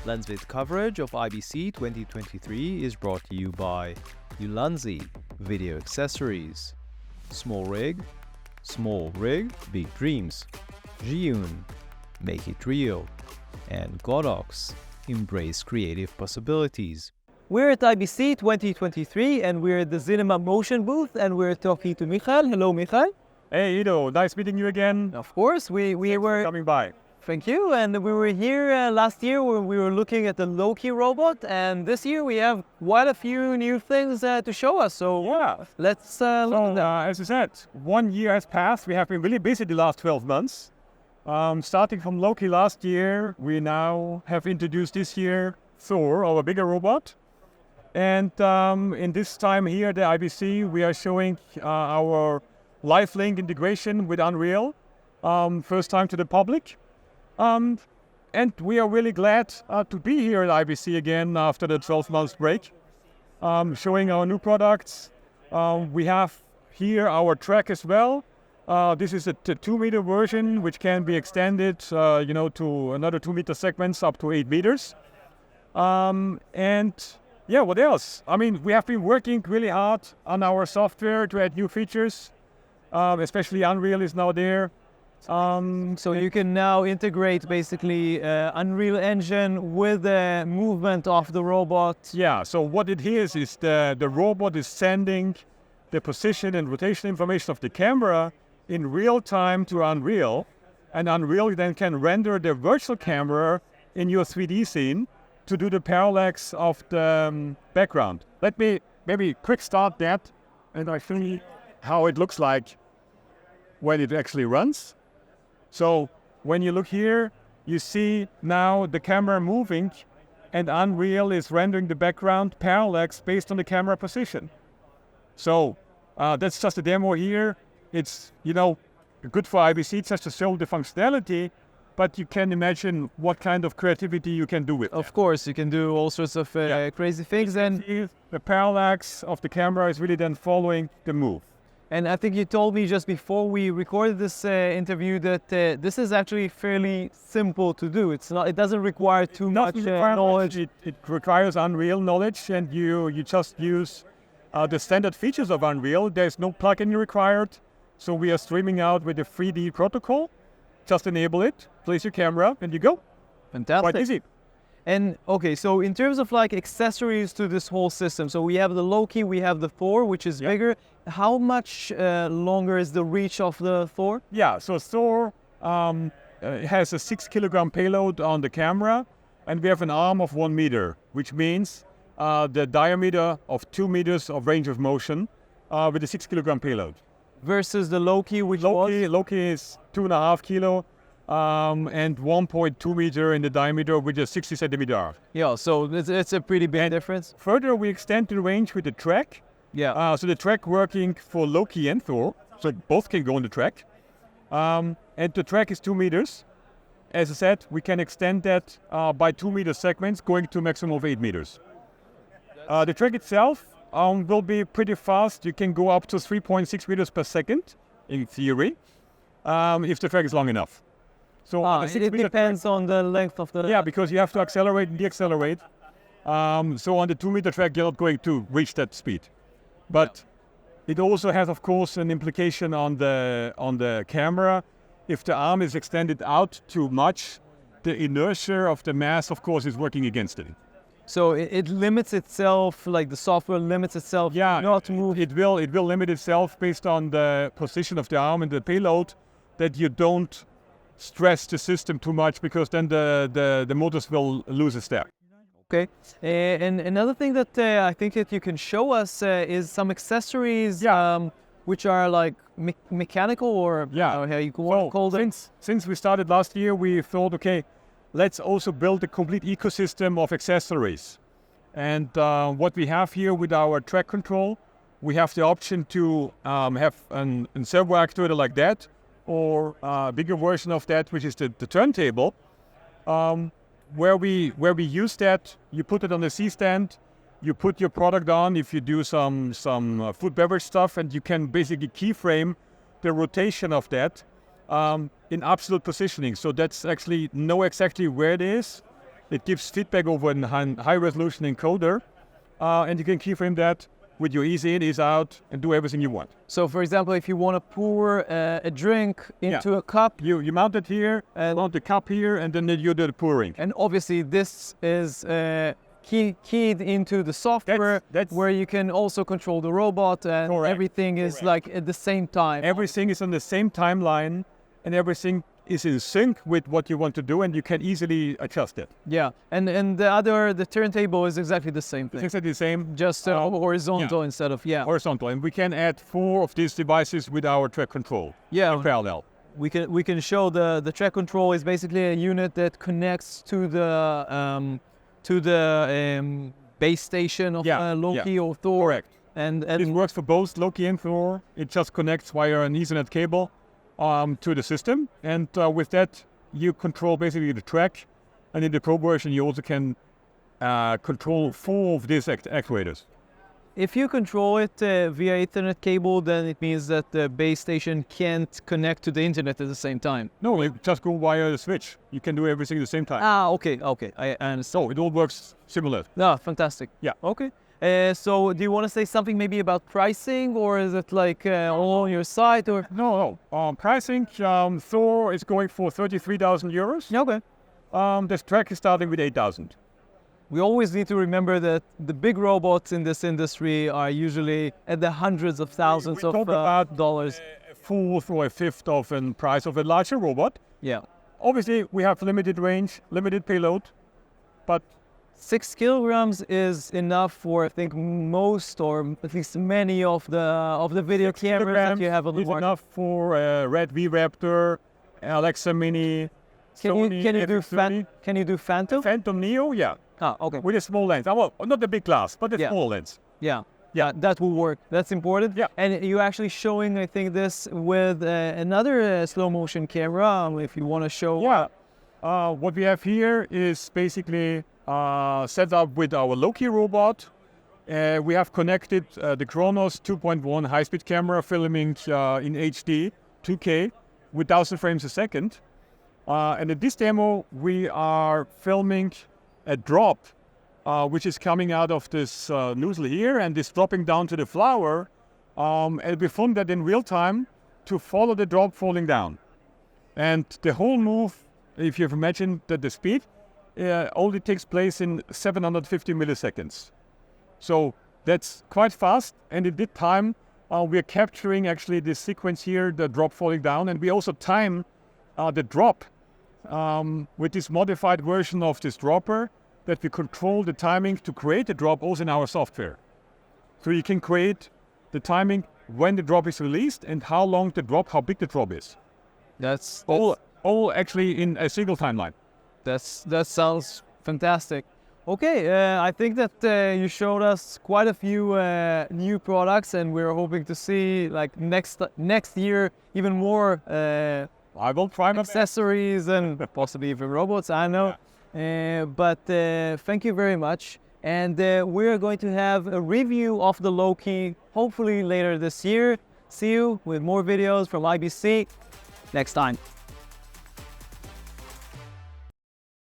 LensVid coverage of IBC 2023 is brought to you by Ulanzi Video Accessories, Small Rig, Big Dreams, Jiyun, Make It Real, and Godox, Embrace Creative Possibilities. We're at IBC 2023 and we're at the Zinema Motion booth and we're talking to Michael. Hello, Michael. Hey, Ido. Nice meeting you again. Of course, we were coming by. Thank you. And we were here last year when we were looking at the Loki robot, and this year we have quite a few new things to show us. So yeah, let's look at that. As I said, 1 year has passed. We have been really busy the last 12 months. Starting from Loki last year, we now have introduced this year Thor, our bigger robot. And in this time here at the IBC, we are showing our LiveLink integration with Unreal, first time to the public. And we are really glad to be here at IBC again after the 12 months break, showing our new products. We have here our track as well. This is a 2-meter version, which can be extended, to another 2-meter segments up to 8 meters. And yeah, what else? I mean, we have been working really hard on our software to add new features, especially Unreal is now there. So you can now integrate basically Unreal Engine with the movement of the robot. Yeah, so what it is the robot is sending the position and rotation information of the camera in real time to Unreal, and Unreal then can render the virtual camera in your 3D scene to do the parallax of the background. Let me maybe quick start that, and I see how it looks like when it actually runs. So when you look here, you see now the camera moving and Unreal is rendering the background parallax based on the camera position. So that's just a demo here. It's, good for IBC just to show the functionality, but you can imagine what kind of creativity you can do with it. Of course, you can do all sorts of crazy things. And the parallax of the camera is really then following the move. And I think you told me just before we recorded this interview that this is actually fairly simple to do. It doesn't require too much knowledge. It requires Unreal knowledge, and you just use the standard features of Unreal. There's no plugin required, so we are streaming out with the 3D protocol. Just enable it, place your camera, and you go. Fantastic. Quite easy. And okay, so in terms of like accessories to this whole system, so we have the Loki, we have the Thor, which is bigger. How much longer is the reach of the Thor? Yeah, so Thor has a 6-kilogram payload on the camera, and we have an arm of 1 meter, which means the diameter of 2 meters of range of motion with a 6-kilogram payload. Versus the Loki, which Loki is 2.5 kilo. And 1.2 meter in the diameter with a 60 centimeter arm. Yeah, so it's a pretty big difference. Further, we extend the range with the track. Yeah. So the track working for Loki and Thor, so both can go on the track. And the track is 2 meters. As I said, we can extend that by 2-meter segments, going to a maximum of 8 meters. The track itself will be pretty fast. You can go up to 3.6 meters per second, in theory, if the track is long enough. So it depends on the length of the... Yeah, because you have to accelerate and deaccelerate. So on the 2-meter track, you're not going to reach that speed. But it also has, of course, an implication on the camera. If the arm is extended out too much, the inertia of the mass, of course, is working against it. So it limits itself, like the software limits itself not to move? It will limit itself based on the position of the arm and the payload, that you don't stress the system too much, because then the motors will lose a step. Okay, and another thing that I think that you can show us is some accessories which are like mechanical, or how you call them. Since we started last year, we thought, okay, let's also build a complete ecosystem of accessories. And what we have here with our track control, we have the option to have a servo actuator like that, or a bigger version of that, which is the turntable, where we use that. You put it on the C-stand, you put your product on if you do some food beverage stuff, and you can basically keyframe the rotation of that in absolute positioning. So that's actually know exactly where it is, It gives feedback over a high-resolution encoder, and you can keyframe that with your ease in, ease out, and do everything you want. So, for example, if you want to pour a drink into a cup, you mount it here, mount the cup here, and then you do the pouring. And obviously, this is keyed into the software, that's where you can also control the robot, and everything is like at the same time. Everything is on the same timeline, and everything is in sync with what you want to do, and you can easily adjust it. Yeah, and the turntable is exactly the same thing. It's exactly the same. Just horizontal instead of, horizontal. And we can add 4 of these devices with our track control. Yeah. In parallel. We can show the track control is basically a unit that connects to the base station of Loki or Thor. Correct. And it works for both Loki and Thor. It just connects via an Ethernet cable to the system, and with that you control basically the track, and in the Pro version you also can control 4 of these actuators. If you control it via Ethernet cable, then it means that the base station can't connect to the internet at the same time. No, it just go via the switch. You can do everything at the same time. Okay, I understand. So it all works similar. Fantastic. Yeah. Okay. So do you want to say something maybe about pricing, or is it like all on your site, or? No. Pricing, Thor is going for 33,000 euros. Okay. This track is starting with 8,000. We always need to remember that the big robots in this industry are usually at the hundreds of thousands of dollars. A fourth or a fifth of the price of a larger robot. Yeah. Obviously, we have limited range, limited payload, but 6 kilograms is enough for, I think, most, or at least many of the video cameras that you have on the market. Enough for Red V-Raptor, Alexa Mini. Can you do Phantom? Phantom Neo, yeah. Okay. With a small lens. Well, not the big glass, but a small lens. Yeah. That will work. That's important. Yeah. And you're actually showing, I think, this with another slow motion camera. If you want to show. Yeah. What we have here is basically set up with our Loki robot. We have connected the Chronos 2.1 high-speed camera filming in HD 2K with 1000 frames a second. And in this demo, we are filming a drop, which is coming out of this nozzle here, and is dropping down to the flower. And we filmed that in real time to follow the drop falling down. And the whole move, if you've imagined that the speed, only takes place in 750 milliseconds. So that's quite fast, and in that time, we're capturing actually this sequence here, the drop falling down, and we also time the drop with this modified version of this dropper, that we control the timing to create the drop also in our software. So you can create the timing when the drop is released and how long the drop, how big the drop is. That's all actually in a single timeline. That sounds fantastic. Okay, I think that you showed us quite a few new products, and we're hoping to see like next year even more I will try my accessories and possibly even robots, I know. But thank you very much. And we're going to have a review of the Loki hopefully later this year. See you with more videos from IBC next time.